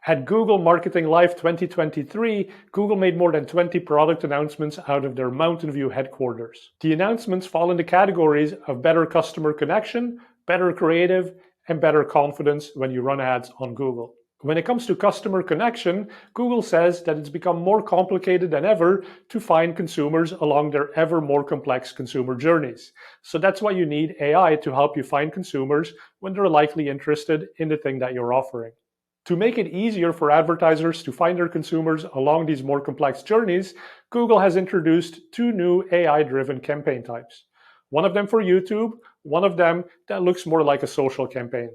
At Google Marketing Live 2023, Google made more than 20 product announcements out of their Mountain View headquarters. The announcements fall into categories of better customer connection, better creative, and better confidence when you run ads on Google. When it comes to customer connection, Google says that it's become more complicated than ever to find consumers along their ever more complex consumer journeys. So that's why you need AI to help you find consumers when they're likely interested in the thing that you're offering. To make it easier for advertisers to find their consumers along these more complex journeys, Google has introduced two new AI-driven campaign types. One of them for YouTube, one of them that looks more like a social campaign.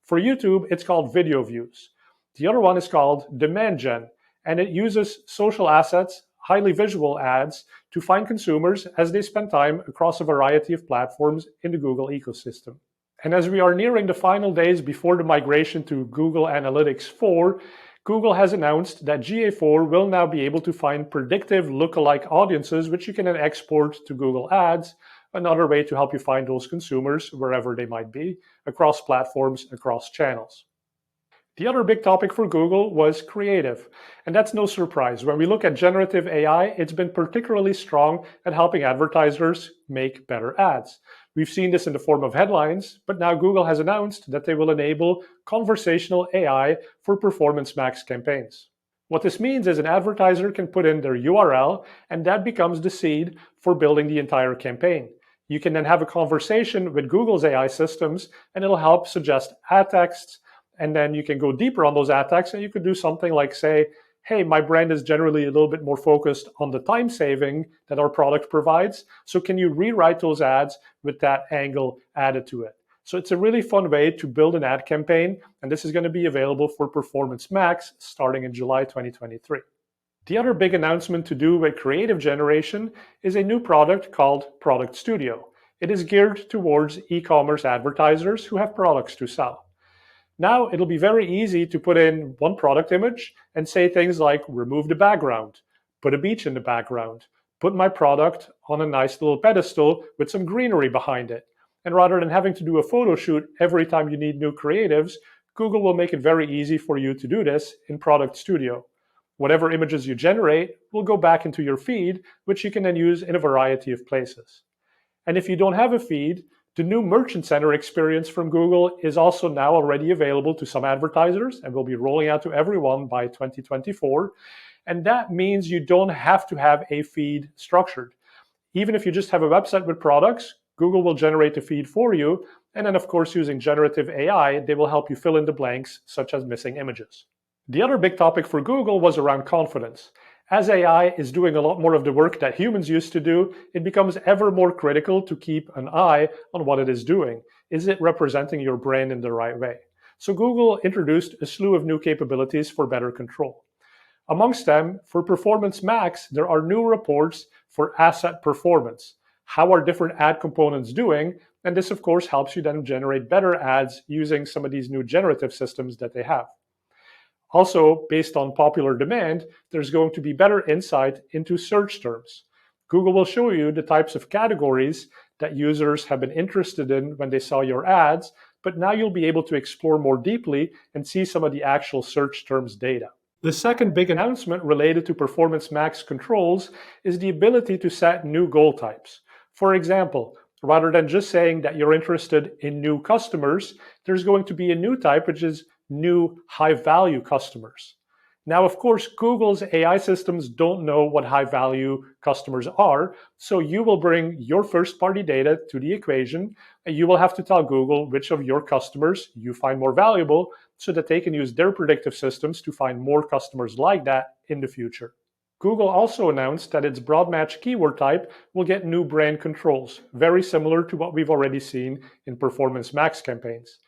For YouTube, it's called video views. The other one is called demand gen, and it uses social assets, highly visual ads, to find consumers as they spend time across a variety of platforms in the Google ecosystem. And as we are nearing the final days before the migration to Google Analytics 4, Google has announced that GA4 will now be able to find predictive lookalike audiences, which you can then export to Google Ads, another way to help you find those consumers wherever they might be, across platforms, across channels. The other big topic for Google was creative, and that's no surprise. When we look at generative AI, it's been particularly strong at helping advertisers make better ads. We've seen this in the form of headlines, but now Google has announced that they will enable conversational AI for Performance Max campaigns. What this means is an advertiser can put in their URL, and that becomes the seed for building the entire campaign. You can then have a conversation with Google's AI systems, and it'll help suggest ad texts, and then you can go deeper on those ad texts, and you could do something like say, hey, my brand is generally a little bit more focused on the time saving that our product provides. So can you rewrite those ads with that angle added to it? So it's a really fun way to build an ad campaign. And this is going to be available for Performance Max starting in July 2023. The other big announcement to do with creative generation is a new product called Product Studio. It is geared towards e-commerce advertisers who have products to sell. Now it'll be very easy to put in one product image and say things like remove the background, put a beach in the background, put my product on a nice little pedestal with some greenery behind it. And rather than having to do a photo shoot every time you need new creatives, Google will make it very easy for you to do this in Product Studio. Whatever images you generate will go back into your feed, which you can then use in a variety of places. And if you don't have a feed, the new Merchant Center experience from Google is also now already available to some advertisers and will be rolling out to everyone by 2024. And that means you don't have to have a feed structured. Even if you just have a website with products, Google will generate the feed for you. And then, of course, using generative AI, they will help you fill in the blanks, such as missing images. The other big topic for Google was around confidence. As AI is doing a lot more of the work that humans used to do, it becomes ever more critical to keep an eye on what it is doing. Is it representing your brand in the right way? So Google introduced a slew of new capabilities for better control. Amongst them, for Performance Max, there are new reports for asset performance. How are different ad components doing? And this, of course, helps you then generate better ads using some of these new generative systems that they have. Also, based on popular demand, there's going to be better insight into search terms. Google will show you the types of categories that users have been interested in when they saw your ads, but now you'll be able to explore more deeply and see some of the actual search terms data. The second big announcement related to Performance Max controls is the ability to set new goal types. For example, rather than just saying that you're interested in new customers, there's going to be a new type, which is new high-value customers. Now, of course, Google's AI systems don't know what high-value customers are, so you will bring your first-party data to the equation, and you will have to tell Google which of your customers you find more valuable so that they can use their predictive systems to find more customers like that in the future. Google also announced that its broad match keyword type will get new brand controls, very similar to what we've already seen in Performance Max campaigns.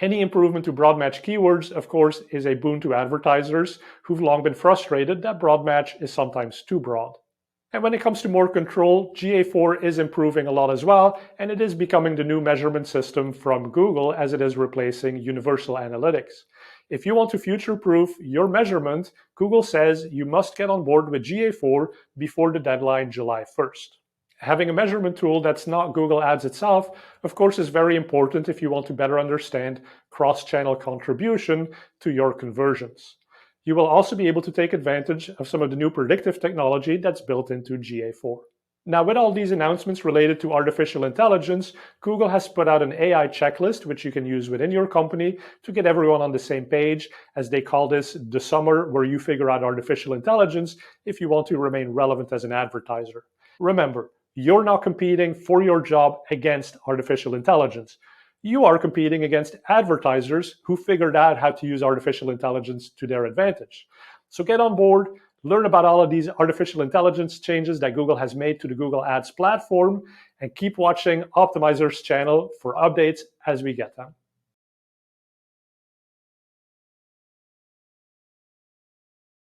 Any improvement to broad match keywords, of course, is a boon to advertisers who've long been frustrated that broad match is sometimes too broad. And when it comes to more control, GA4 is improving a lot as well, and it is becoming the new measurement system from Google as it is replacing Universal Analytics. If you want to future-proof your measurement, Google says you must get on board with GA4 before the deadline July 1st. Having a measurement tool that's not Google Ads itself, of course, is very important if you want to better understand cross-channel contribution to your conversions. You will also be able to take advantage of some of the new predictive technology that's built into GA4. Now, with all these announcements related to artificial intelligence, Google has put out an AI checklist, which you can use within your company to get everyone on the same page, as they call this the summer where you figure out artificial intelligence if you want to remain relevant as an advertiser. Remember, you're not competing for your job against artificial intelligence. You are competing against advertisers who figured out how to use artificial intelligence to their advantage. So get on board, learn about all of these artificial intelligence changes that Google has made to the Google Ads platform, and keep watching Optimizer's channel for updates as we get them.